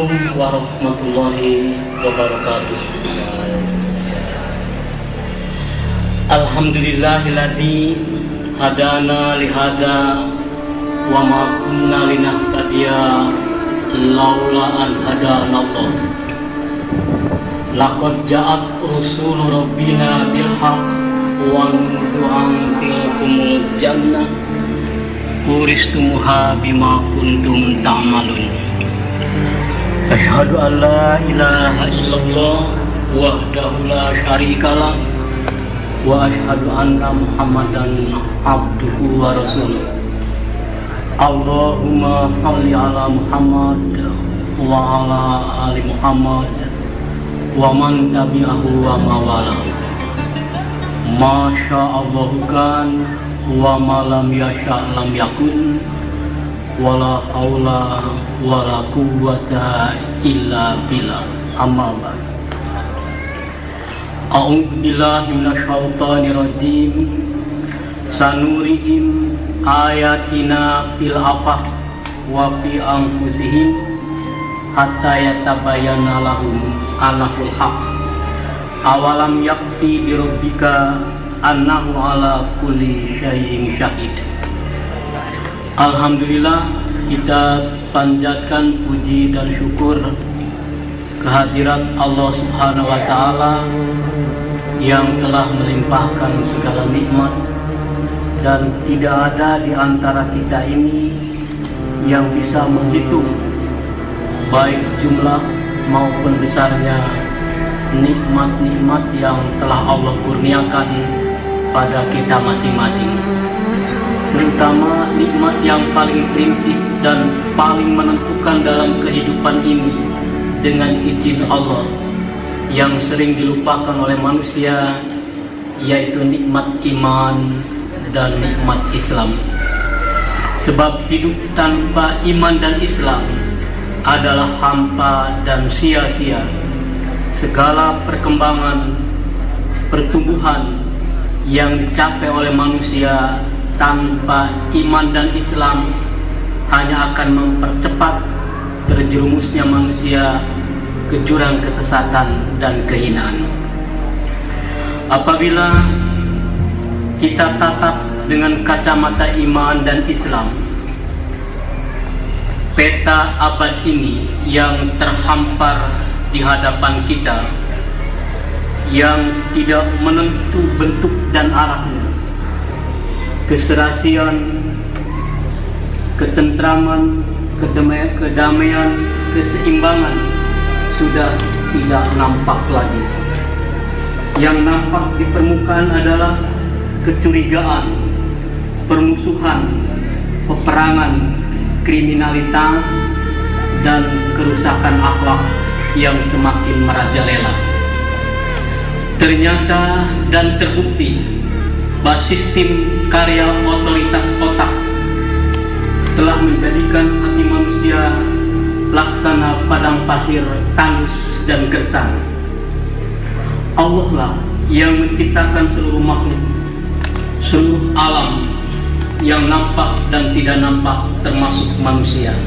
Assalamualaikum warahmatullahi wabarakatuh. Alhamdulillahilladzi hadana lihada wa ma kunna linahtadiya laula an hadana Allah. Laqad ja'at rusul rabbina bil haqq wa nu'an tilkumul jannah uristumuha bima kuntum ta'malun. Asyhadu an la ilaha illallah wahdahu la syarikalah wa asyhadu anna Muhammadan abduhu wa rasuluh. Allahumma shalli ala Muhammad wa ala ali Muhammad wa man tabi'ahu wa mawala. Masya Allah kan wa ma lam yasha lam yakun wala haula wala quwwata illa billah. Amma ba'd. A'udzu billahi minasyaitonir rajim. Sanurihim ayatina fil afaq wa fi anfusihim hatta yatabayyana lahum annahul haq. Awalam yakfi bi rabbika annahu ala kulli syai'in syahid. Alhamdulillah, kita panjatkan puji dan syukur kehadirat Allah Subhanahu wa Ta'ala yang telah melimpahkan segala nikmat, dan tidak ada di antara kita ini yang bisa menghitung baik jumlah maupun besarnya nikmat-nikmat yang telah Allah kurniakan pada kita masing-masing. Terutama nikmat yang paling prinsip dan paling menentukan dalam kehidupan ini dengan izin Allah yang sering dilupakan oleh manusia, yaitu nikmat iman dan nikmat Islam. Sebab hidup tanpa iman dan Islam adalah hampa dan sia-sia. Segala perkembangan, pertumbuhan yang dicapai oleh manusia tanpa iman dan Islam hanya akan mempercepat terjerumusnya manusia ke jurang kesesatan dan kehinaan. Apabila kita tatap dengan kacamata iman dan Islam, peta abad ini yang terhampar di hadapan kita, yang tidak menentu bentuk dan arahnya, keserasian, ketentraman, kedamaian, keseimbangan sudah tidak nampak lagi. Yang nampak di permukaan adalah kecurigaan, permusuhan, peperangan, kriminalitas, dan kerusakan akhlak yang semakin merajalela. Ternyata dan terbukti bahwa sistem karya otoritas otak telah menjadikan hati manusia laksana padang pasir tandus dan gersang. Allah lah yang menciptakan seluruh makhluk, seluruh alam yang nampak dan tidak nampak, termasuk manusia.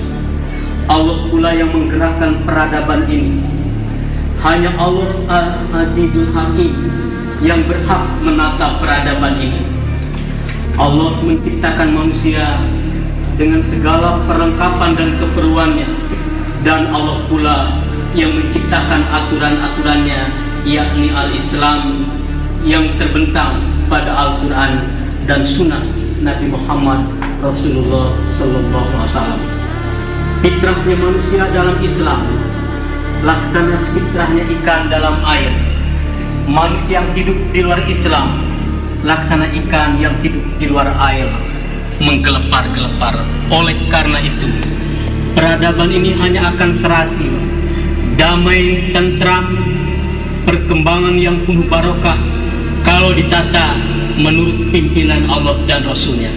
Allah pula yang menggerakkan peradaban ini. Hanya Allah Al-Azizul Hakim yang berhak menata peradaban ini. Allah menciptakan manusia dengan segala perlengkapan dan keperluannya, dan Allah pula yang menciptakan aturan-aturannya, yakni Al-Islam yang terbentang pada Al-Quran dan Sunnah Nabi Muhammad Rasulullah Sallallahu Alaihi Wasallam. Fitrahnya manusia dalam Islam laksana fitrahnya ikan dalam air. Manusia yang hidup di luar Islam laksana ikan yang hidup di luar air, menggelepar-gelepar. Oleh karena itu, peradaban ini hanya akan serasi, damai, tentram, perkembangan yang penuh barokah kalau ditata menurut pimpinan Allah dan Rasulnya.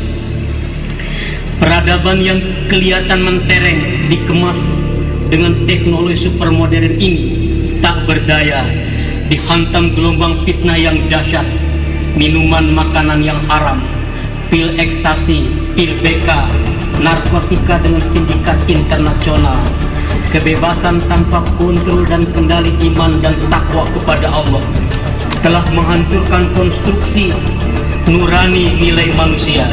Peradaban yang kelihatan mentereng dikemas dengan teknologi supermodern ini tak berdaya, dihantam gelombang fitnah yang dahsyat, minuman makanan yang haram, pil ekstasi, pil BK, narkotika dengan sindikat internasional, kebebasan tanpa kontrol dan kendali iman dan takwa kepada Allah, telah menghancurkan konstruksi nurani nilai manusia,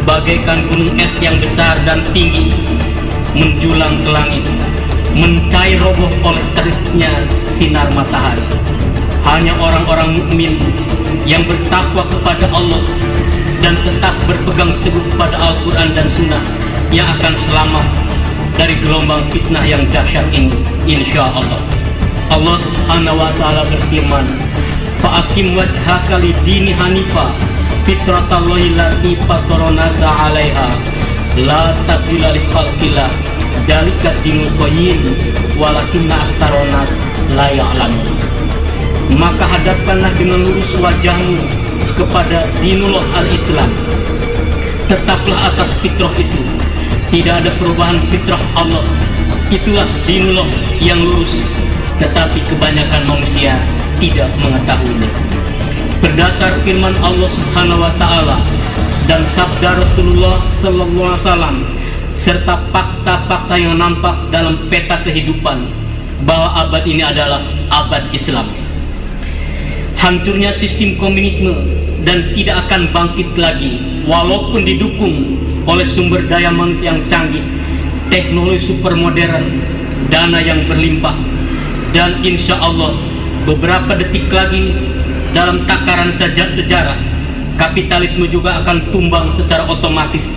bagaikan gunung es yang besar dan tinggi menjulang ke langit, mencair roboh oleh teriknya sinar matahari. Hanya orang-orang mukmin yang bertakwa kepada Allah dan tetap berpegang teguh pada Al-Quran dan Sunnah yang akan selamat dari gelombang fitnah yang dahsyat ini, insya Allah. Allah Subhanahu wa Ta'ala berfirman, "Fa'akim wajhaka lid-dini hanifa fitratallahi allati fataranasa 'alaiha la tabdila li khalqillah dzalika dinul qayyim walakinna aktsarun nas la ya'lamun." Maka hadapkanlah dengan lurus wajahmu kepada dinullah al-Islam. Tetaplah atas fitrah itu. Tidak ada perubahan fitrah Allah. Itulah dinullah yang lurus. Tetapi kebanyakan manusia tidak mengetahuinya. Berdasar firman Allah Subhanahu wa Ta'ala dan sabda Rasulullah sallallahu alaihi wasallam serta fakta-fakta yang nampak dalam peta kehidupan bahwa abad ini adalah abad Islam. Hancurnya sistem komunisme dan tidak akan bangkit lagi walaupun didukung oleh sumber daya manusia yang canggih, teknologi super modern, dana yang berlimpah, dan insya Allah beberapa detik lagi dalam takaran sejarah kapitalisme juga akan tumbang secara otomatis,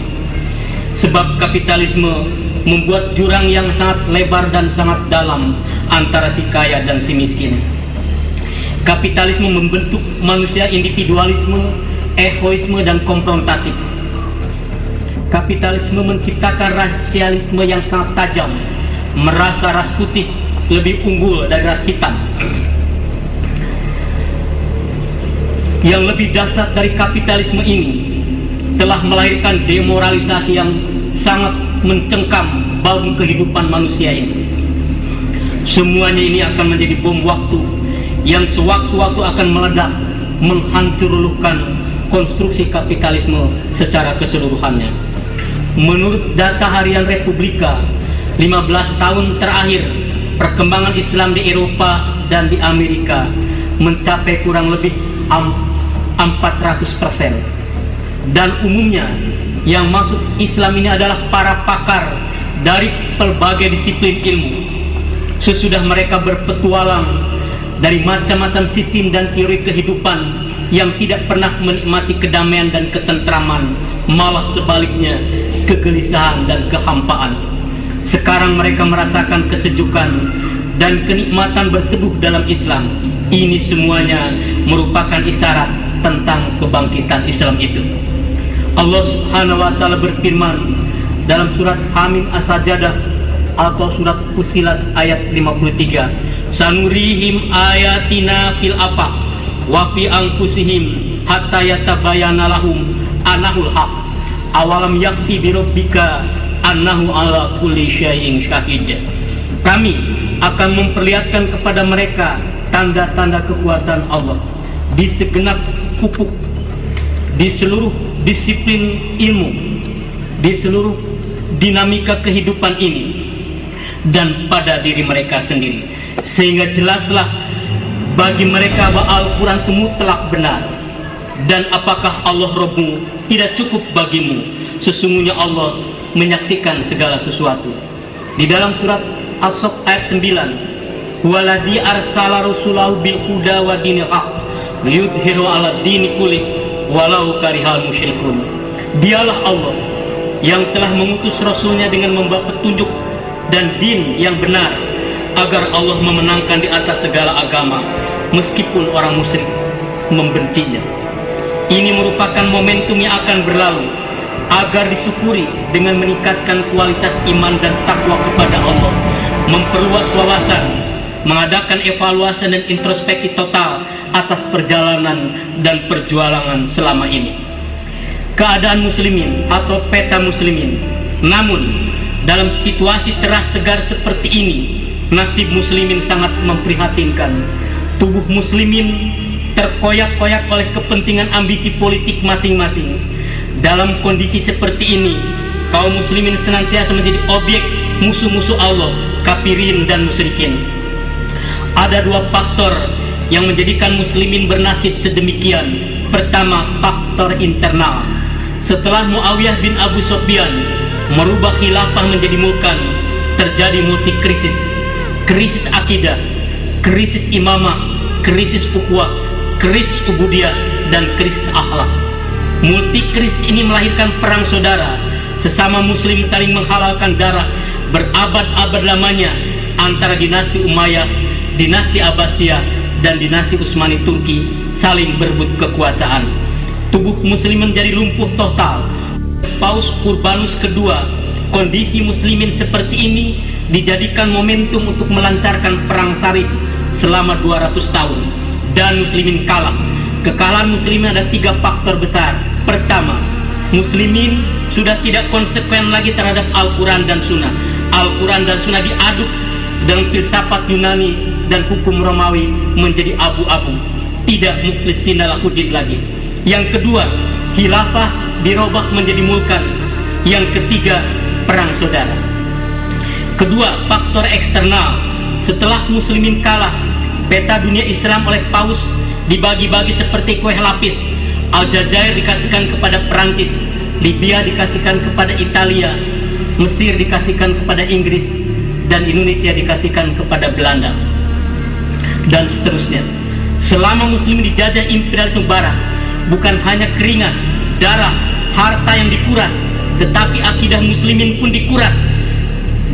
sebab kapitalisme membuat jurang yang sangat lebar dan sangat dalam antara si kaya dan si miskin. Kapitalisme membentuk manusia individualisme, egoisme, dan konfrontatif. Kapitalisme menciptakan rasialisme yang sangat tajam, merasa ras putih lebih unggul dari ras hitam. Yang lebih dahsyat dari kapitalisme ini telah melahirkan demoralisasi yang sangat mencengkam bagi kehidupan manusia ini. Semuanya ini akan menjadi bom waktu yang sewaktu-waktu akan meledak, menghancurkan konstruksi kapitalisme secara keseluruhannya. Menurut data harian Republika, 15 tahun terakhir perkembangan Islam di Eropa dan di Amerika mencapai kurang lebih 400%. Dan umumnya yang masuk Islam ini adalah para pakar dari berbagai disiplin ilmu. Sesudah mereka berpetualang dari macam-macam sistem dan teori kehidupan yang tidak pernah menikmati kedamaian dan ketentraman, malah sebaliknya kegelisahan dan kehampaan. Sekarang mereka merasakan kesejukan dan kenikmatan berteduh dalam Islam. Ini semuanya merupakan isyarat tentang kebangkitan Islam itu. Allah Subhanahu wa Ta'ala berfirman dalam surat Hamim As-Sajdah atau surat Fussilat ayat 53, "Sanurihim ayatina fil afaq wa fi anfusihim hatta yatabayyana lahum annahul haq awalam yakfi bi rabbika annahu ala kulli syai'in syahid." Kami akan memperlihatkan kepada mereka tanda-tanda kekuasaan Allah di segenap pupuk, di seluruh disiplin ilmu, di seluruh dinamika kehidupan ini, dan pada diri mereka sendiri, sehingga jelaslah bagi mereka bahwa Al-Quran itu mutlak benar. Dan apakah Allah Rabbimu tidak cukup bagimu? Sesungguhnya Allah menyaksikan segala sesuatu. Di dalam surat As-Saff ayat 9, "Waladzi arsala rasulahu bil huda wa dinil haq liyudhiru 'ala dini kullih walau karihal musyrikun." Dialah Allah yang telah mengutus Rasulnya dengan membawa petunjuk dan din yang benar, agar Allah memenangkan di atas segala agama meskipun orang musyrik membencinya. Ini merupakan momentum yang akan berlalu, agar disyukuri dengan meningkatkan kualitas iman dan takwa kepada Allah, memperluas wawasan, mengadakan evaluasi dan introspeksi total atas perjalanan dan perjuangan selama ini. Keadaan muslimin atau peta muslimin. Namun dalam situasi cerah segar seperti ini, nasib muslimin sangat memprihatinkan. Tubuh muslimin terkoyak-koyak oleh kepentingan ambisi politik masing-masing. Dalam kondisi seperti ini, kaum muslimin senantiasa menjadi objek musuh-musuh Allah kafirin dan musyrikin. Ada dua faktor yang menjadikan muslimin bernasib sedemikian. Pertama, faktor internal. Setelah Muawiyah bin Abu Sufyan merubah khilafah menjadi mulkan, terjadi multi krisis. Krisis akidah, krisis imamah, krisis ukhuwah, krisis ubudiyah, dan krisis akhlak. Multi krisis ini melahirkan perang saudara. Sesama muslim saling menghalalkan darah berabad-abad lamanya antara dinasti Umayyah, dinasti Abbasiyah, dan dinasti Utsmani Turki saling berebut kekuasaan. Tubuh muslim menjadi lumpuh total. Paus Urbanus II, kondisi muslimin seperti ini dijadikan momentum untuk melancarkan perang salib selama 200 tahun, dan muslimin kalah. Kekalahan muslimin ada 3 faktor besar. Pertama, muslimin sudah tidak konsekuen lagi terhadap Al-Quran dan Sunnah. Al-Quran dan Sunnah diaduk dengan filsafat Yunani dan hukum Romawi menjadi abu-abu, tidak mukhlisina lahuddin lagi. Yang kedua, khilafah dirubah menjadi mulkan. Yang ketiga, perang saudara. Kedua, faktor eksternal. Setelah muslimin kalah, peta dunia Islam oleh Paus dibagi-bagi seperti kue lapis. Aljazair dikasihkan kepada Perancis, Libya dikasihkan kepada Italia, Mesir dikasihkan kepada Inggris, dan Indonesia dikasihkan kepada Belanda, dan seterusnya. Selama muslim dijajah imperialisme barat, bukan hanya keringat, darah, harta yang dikuras, tetapi akidah muslimin pun dikuras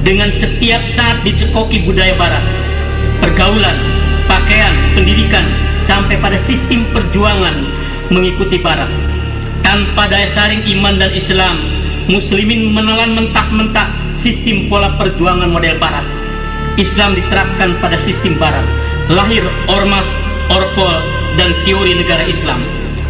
dengan setiap saat dicekoki budaya barat, pergaulan, pakaian, pendidikan, sampai pada sistem perjuangan mengikuti barat. Tanpa daya saring iman dan Islam, muslimin menelan mentah-mentah sistem pola perjuangan model barat. Islam diterapkan pada sistem barat. Lahir ormas, orpol, dan teori negara Islam.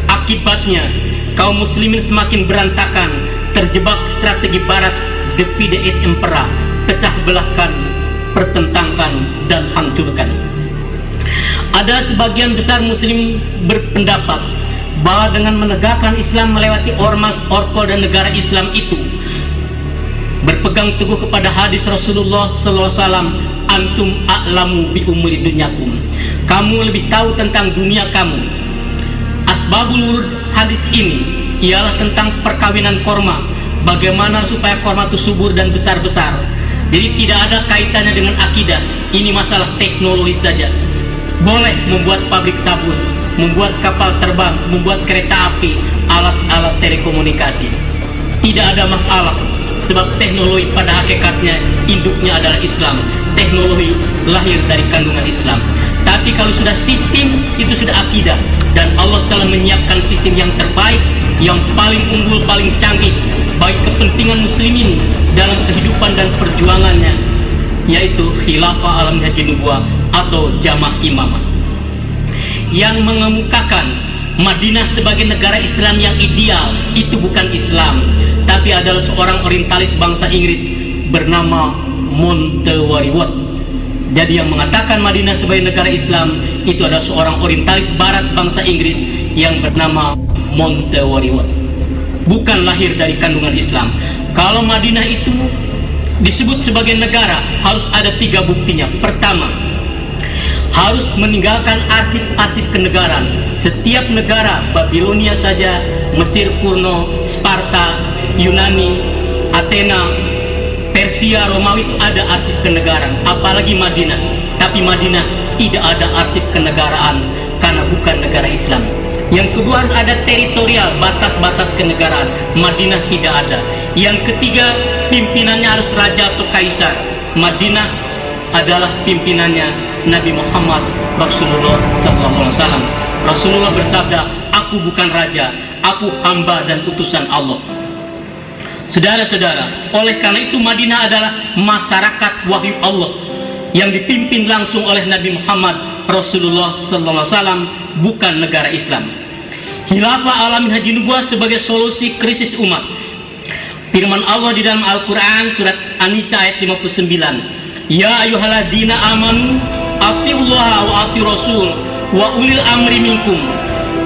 Akibatnya, kaum muslimin semakin berantakan, terjebak strategi barat, divide et impera, pecah belahkan, pertentangkan, dan hancurkan. Ada sebagian besar muslim berpendapat bahwa dengan menegakkan Islam melewati ormas, orpol, dan negara Islam itu, berpegang teguh kepada hadis Rasulullah SAW, antum a'lamu bi umuri dunyakum, kamu lebih tahu tentang dunia kamu. Asbabul wurud hadis ini ialah tentang perkawinan korma, bagaimana supaya korma itu subur dan besar-besar. Jadi tidak ada kaitannya dengan akidah, ini masalah teknologi saja. Boleh membuat pabrik sabun, membuat kapal terbang, membuat kereta api, alat-alat telekomunikasi, tidak ada masalah. Sebab teknologi pada hakikatnya induknya adalah Islam. Teknologi lahir dari kandungan Islam. Tapi kalau sudah sistem, itu sudah akidah. Dan Allah telah menyiapkan sistem yang terbaik, yang paling unggul, paling canggih bagi kepentingan muslimin dalam kehidupan dan perjuangannya, yaitu khilafah alam haji nubuwah atau jamaah imamah, yang mengemukakan Madinah sebagai negara Islam yang ideal. Itu bukan Islam, tapi adalah seorang orientalis bangsa Inggris bernama Montewarewot. Jadi yang mengatakan Madinah sebagai negara Islam itu adalah seorang orientalis barat bangsa Inggris yang bernama Montewarewot, bukan lahir dari kandungan Islam. Kalau Madinah itu disebut sebagai negara, harus ada 3 buktinya. Pertama, harus meninggalkan arsip-arsip kenegaraan. Setiap negara, Babilonia saja, Mesir kuno, Sparta, Yunani, Athena, Persia, Romawi itu ada arsip kenegaraan, apalagi Madinah. Tapi Madinah tidak ada arsip kenegaraan karena bukan negara Islam. Yang kedua, harus ada teritorial, batas-batas kenegaraan. Madinah tidak ada. Yang ketiga, pimpinannya harus raja atau kaisar. Madinah adalah pimpinannya Nabi Muhammad Rasulullah SAW. Rasulullah bersabda, aku bukan raja, aku hamba dan utusan Allah. Saudara-saudara, oleh karena itu Madinah adalah masyarakat wahyu Allah yang dipimpin langsung oleh Nabi Muhammad Rasulullah SAW, bukan negara Islam. Khilafah alamin haji nubuwah sebagai solusi krisis umat. Firman Allah di dalam Al-Quran surat An-Nisa ayat 59, ya ayyuhalladzina amanu atiullaha wa atiur rasul wa ulil amri minkum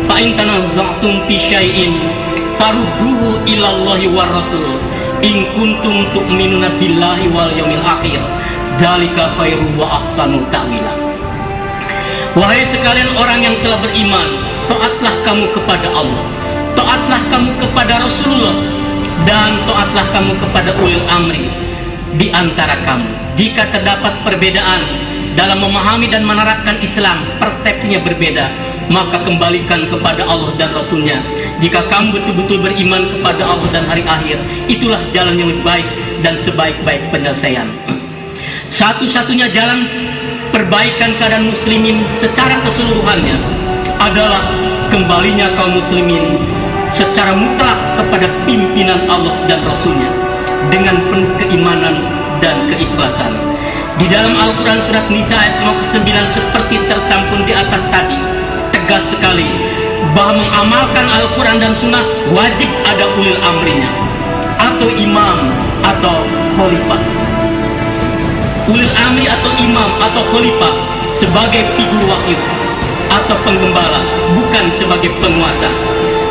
fa in tanaza'tum fi syai'in farudduhu ilallahi war rasul in kuntum tu'minuna billahi wal yaumil akhir dzalika khairun wa ahsanu ta'wila. Wahai sekalian orang yang telah beriman, taatlah kamu kepada Allah, taatlah kamu kepada Rasulullah, dan taatlah kamu kepada ulil amri di antara kamu. Jika terdapat perbedaan dalam memahami dan menerapkan Islam, persepsinya berbeda, maka kembalikan kepada Allah dan Rasulnya. Jika kamu betul-betul beriman kepada Allah dan hari akhir, itulah jalan yang lebih baik dan sebaik-baik penyelesaian. Satu-satunya jalan perbaikan keadaan muslimin secara keseluruhannya adalah kembalinya kaum muslimin secara mutlak kepada pimpinan Allah dan Rasulnya dengan penuh keimanan dan keikhlasan. Di dalam Al-Quran surat Nisa ayat 59 seperti tertampun di atas tadi, tegas sekali bahwa mengamalkan Al-Quran dan Sunnah wajib ada ulil amrinya, atau imam atau khalifah. Ulil amri atau imam atau khalifah sebagai figur wahyu atau penggembala, bukan sebagai penguasa,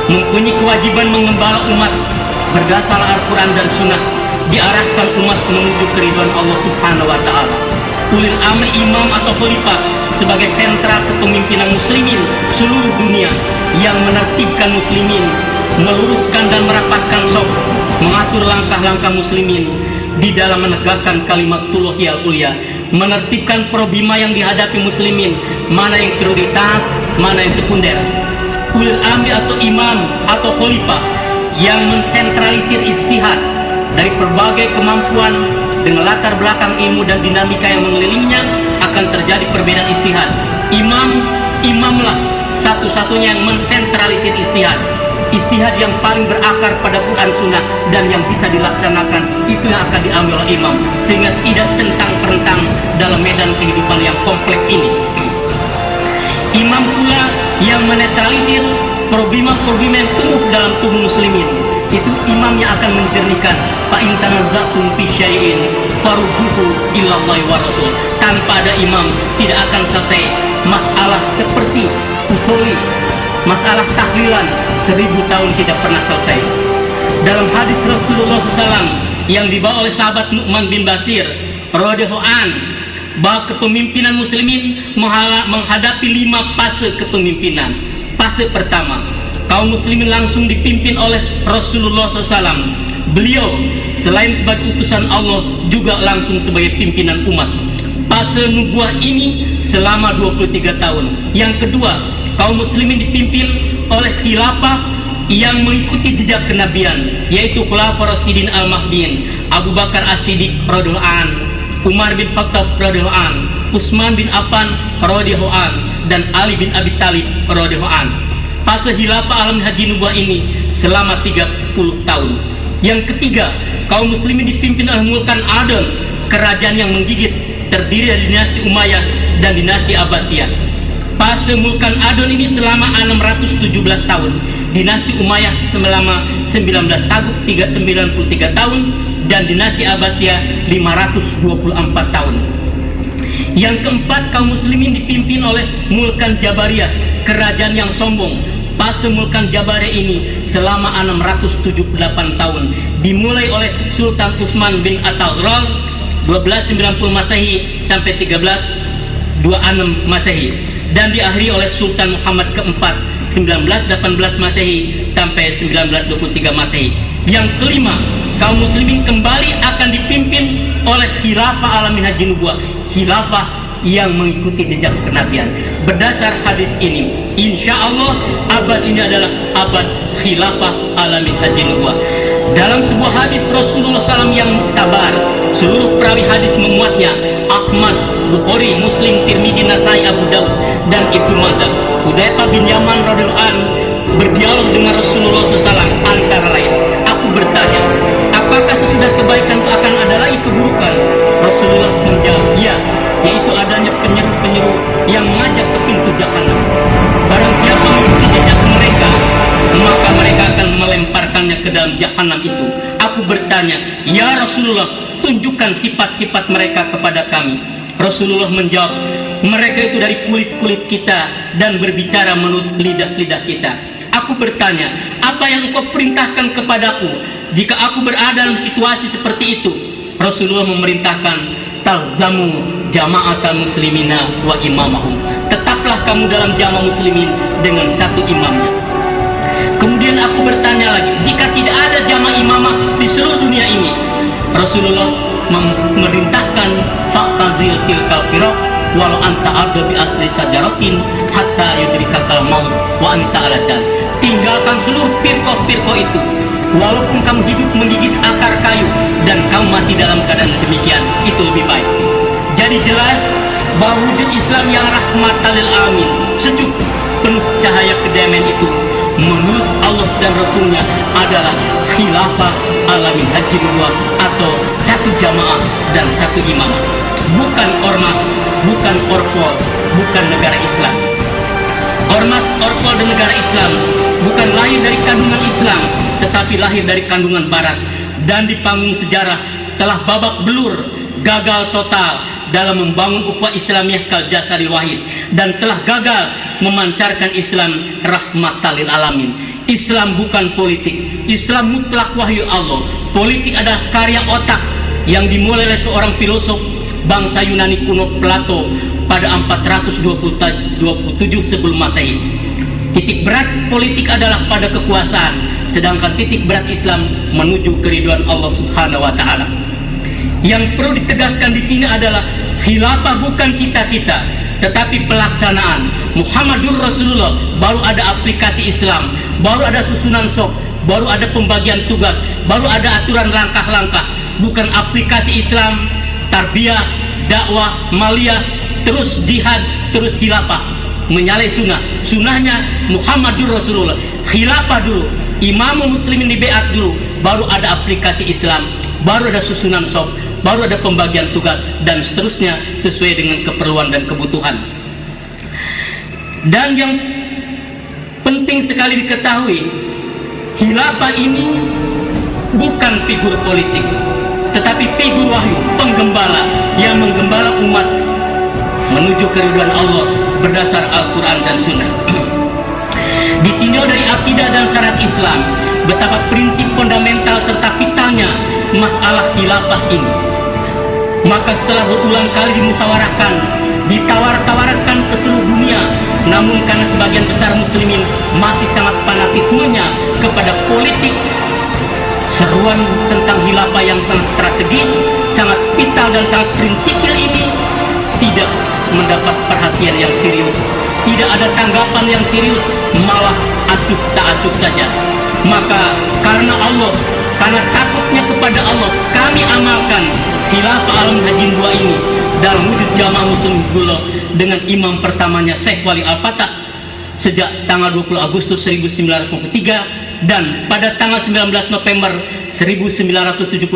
mempunyai kewajiban mengembala umat berdasar Al-Quran dan Sunnah, diarahkan umat menuju keridhaan Allah Subhanahu wa Ta'ala. Ulil amri imam atau khalifah sebagai sentra kepemimpinan muslimin seluruh dunia yang menertibkan muslimin, meluruskan dan merapatkan shaf, mengatur langkah-langkah muslimin di dalam menegakkan kalimatullah yang ulia, menertibkan problema yang dihadapi muslimin, mana yang prioritas, mana yang sekunder. Ulil amri atau imam atau khalifah yang mensentralisir ijtihad dari berbagai kemampuan dengan latar belakang ilmu dan dinamika yang mengelilinginya, akan terjadi perbedaan ijtihad. Imamlah satu-satunya yang mensentralisir ijtihad. Ijtihad yang paling berakar pada Quran Sunnah dan yang bisa dilaksanakan, itu yang akan diambil oleh imam, sehingga tidak centang-perentang dalam medan kehidupan yang kompleks ini. Imam pula yang menetralisir problema-problema yang tumbuh dalam tubuh muslimin. Itu imam yang akan menjernihkan fa in tanaza'tum fi syai'in farudduhu ila Allah wa Rasul. Tanpa ada imam tidak akan selesai masalah seperti usuli, masalah tahlilan 1000 tahun tidak pernah selesai. Dalam hadis Rasulullah SAW yang dibawa oleh sahabat Nu'man bin Bashir radhiyallahu an, bahwa kepemimpinan muslimin menghadapi 5 fase kepemimpinan. Fase pertama, kaum muslimin langsung dipimpin oleh Rasulullah SAW. Beliau selain sebagai utusan Allah juga langsung sebagai pimpinan umat. Fase nubuah ini selama 23 tahun. Yang kedua, kaum muslimin dipimpin oleh khilafah yang mengikuti jejak kenabian, yaitu Khulafaur Rasyidin Al-Mahdiin, Abu Bakar As-Siddiq radhiyallahu an, Umar bin Khattab radhiyallahu an, Utsman bin Affan radhiyallahu an, dan Ali bin Abi Thalib radhiyallahu an. Fase khilafah alam haji nubuah ini selama 30 tahun. Yang ketiga, kaum muslimin dipimpin oleh Mulkan Adil, kerajaan yang menggigit, terdiri dari dinasti Umayyah dan dinasti Abbasiyah. Fase Mulkan Adil ini selama 617 tahun, dinasti Umayyah selama 93 tahun, dan dinasti Abbasiyah 524 tahun. Yang keempat, kaum muslimin dipimpin oleh Mulkan Jabariyah, kerajaan yang sombong. Fase Mulkan Jabariyah ini selama 678 tahun, dimulai oleh Sultan Utsman bin At-Taghraq 1290 Masehi sampai 1326 Masehi, dan diakhiri oleh Sultan Muhammad keempat 1918 Masehi sampai 1923 Masehi. Yang kelima, kaum muslimin kembali akan dipimpin oleh khilafah alamin haji nubuah, khilafah yang mengikuti jejak kenabian. Berdasar hadis ini, insya Allah abad ini adalah abad khilafah alamin haji nubuah. Dalam sebuah hadis Rasulullah SAW yang muktabar, seluruh perawi hadis memuatnya, Ahmad, Bukhari, Muslim, Tirmidzi, Nasai, Abu Daud, dan Ibnu Majah. Hudzaifah bin Yaman radhiyallahu an berdialog dengan Rasulullah SAW antara lain, aku bertanya, apakah sesudah kebaikan itu akan ada lagi keburukan? Rasulullah menjawab, ya, yaitu adanya penyeru-penyeru yang mengajak ke pintu jahanam. Barang siapa mengikuti jejak mereka, maka mereka akan melemparkannya ke dalam jahanam itu. Aku bertanya, ya Rasulullah, tunjukkan sifat-sifat mereka kepada kami. Rasulullah menjawab, mereka itu dari kulit-kulit kita dan berbicara menurut lidah-lidah kita. Aku bertanya, apa yang engkau perintahkan kepadaku jika aku berada dalam situasi seperti itu? Rasulullah memerintahkan, talzamu jama'atal muslimina wa imamahum. Tetaplah kamu dalam jamaah muslimin dengan satu imamnya. Kemudian aku bertanya lagi, jika tidak ada jamaah imamah di seluruh dunia ini, Rasulullah memerintahkan faqtazil tilkal firaq walau anta arda bi asli sajaratin hatta yudrikakal maut wa anta ala dal. Tinggalkan seluruh firqah-firqah itu, walaupun kamu hidup menggigit akar kayu dan kamu mati dalam keadaan demikian, itu lebih baik. Jadi jelas bahwa wujud Islam yang rahmatan lil alamin, sejuk penuh cahaya kedamaian itu menurut Allah dan Rasulnya adalah khilafah ala minhaj nubuwah, atau satu jamaah dan satu imam, bukan ormas, bukan orpol, bukan negara Islam. Ormas, orpol dan negara Islam bukan lahir dari kandungan Islam, tetapi lahir dari kandungan Barat, dan di panggung sejarah telah babak belur, gagal total dalam membangun ukhuwah Islamiyah kal jasadil wahid, dan telah gagal memancarkan Islam rahmatan lil alamin. Islam bukan politik, Islam mutlak wahyu Allah. Politik adalah karya otak yang dimulai oleh seorang filosof bangsa Yunani kuno, Plato, pada 427 sebelum Masehi. Titik berat politik adalah pada kekuasaan, sedangkan titik berat Islam menuju keridhaan Allah Subhanahu wa taala. Yang perlu ditegaskan di sini adalah khilafah bukan cita-cita, tetapi pelaksanaan. Muhammadur Rasulullah, baru ada aplikasi Islam, baru ada susunan sop, baru ada pembagian tugas, baru ada aturan langkah-langkah. Bukan aplikasi Islam, tarbiyah, dakwah, maliyah, terus jihad, terus khilafah, menyalai sunnah. Sunnahnya Muhammadur Rasulullah, khilafah dulu, imamul muslimin di beat dulu, baru ada aplikasi Islam, baru ada susunan sop, baru ada pembagian tugas, dan seterusnya sesuai dengan keperluan dan kebutuhan. Dan yang penting sekali diketahui, khilafah ini bukan figur politik, tetapi figur wahyu, penggembala yang menggembala umat menuju keridhaan Allah berdasar Al-Quran dan Sunnah. Ditinjau dari akidah dan syarat Islam, betapa prinsip fundamental serta vitalnya masalah khilafah ini. Maka setelah berulang kali dimusyawarahkan, ditawar-tawarkan ke seluruh dunia, namun karena sebagian besar muslimin masih sangat fanatismenya kepada politik, seruan tentang khilafah yang sangat strategis, sangat vital dan sangat prinsipil ini tidak mendapat perhatian yang serius, tidak ada tanggapan yang serius, malah acuh tak acuh saja. Maka karena Allah, karena takutnya kepada Allah, kami amalkan khilafah Al-Minhajin 2 ini dalam wujud jamaah muslim Hizbullah dengan imam pertamanya Syekh Wali Al-Fatah sejak tanggal 20 Agustus 1993, dan pada tanggal 19 November 1976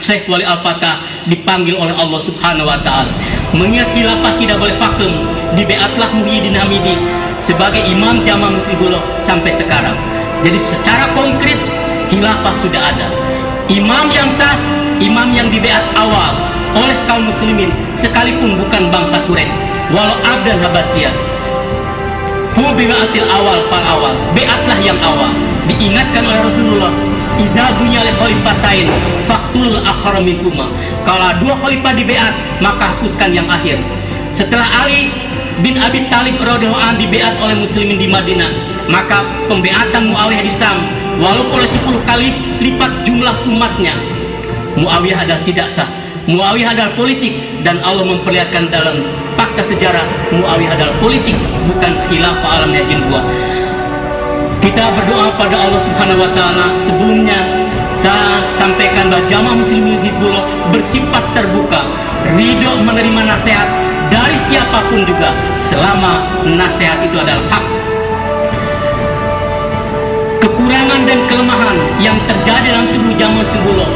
Syekh Wali Al-Fatah dipanggil oleh Allah Subhanahu wa taala. Mengingat khilafah tidak boleh vakum, dibeatlah Muhyiddin Hamidi sebagai imam jamaah muslim Hizbullah sampai sekarang. Jadi secara konkret khilafah sudah ada. Imam yang sah, imam yang dibeat awal oleh kaum muslimin sekalipun bukan bangsa Quraisy, walau abdan habasiyah. Hu bi'atil awal fal awal, beatlah yang awal. Diingatkan oleh Rasulullah, idza bunya li khalifatain faqtul akhara minhuma. Kalau dua khalifah dibeat, maka hapuskan yang akhir. Setelah Ali bin Abi Thalib radhiyallahu anhu dibeat oleh muslimin di Madinah, maka pembeatan Muawiyah di Sam walaupun oleh 10 kali lipat jumlah umatnya, Muawiyah adalah tidak sah. Muawiyah adalah politik, dan Allah memperlihatkan dalam fakta sejarah Muawiyah adalah politik, bukan khilafah Al-Minhajin 2. Kita berdoa pada Allah Subhanahu wa taala. Sebelumnya saya sampaikan bahwa jamaah muslimin Hizbullah bersifat terbuka, ridho menerima nasihat dari siapapun juga selama nasihat itu adalah hak. Kekurangan dan kelemahan yang terjadi dalam tubuh jamaah Hizbullah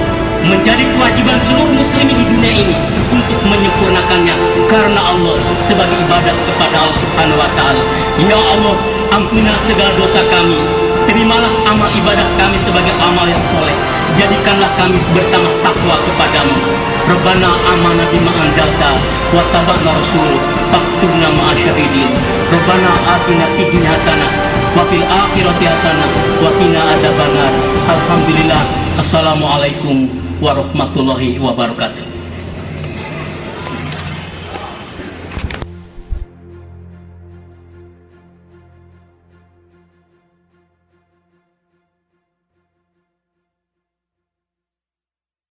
menjadi kewajiban seluruh muslimin di dunia ini untuk menyempurnakannya karena Allah sebagai ibadah kepada Allah Subhanahu wa taala. Ya Allah, ampunilah segala dosa kami. Terimalah amal ibadah kami sebagai amal yang soleh. Jadikanlah kami bertambah takwa kepadamu. Rabbana amanna bima anzalta wa tabana rasul faktubna ma'asyahidin. Rabbana atina fid dunya hasanah wa fil akhirati hasanah wa qina adzabannar. Alhamdulillah. Assalamualaikum warahmatullahi wabarakatuh.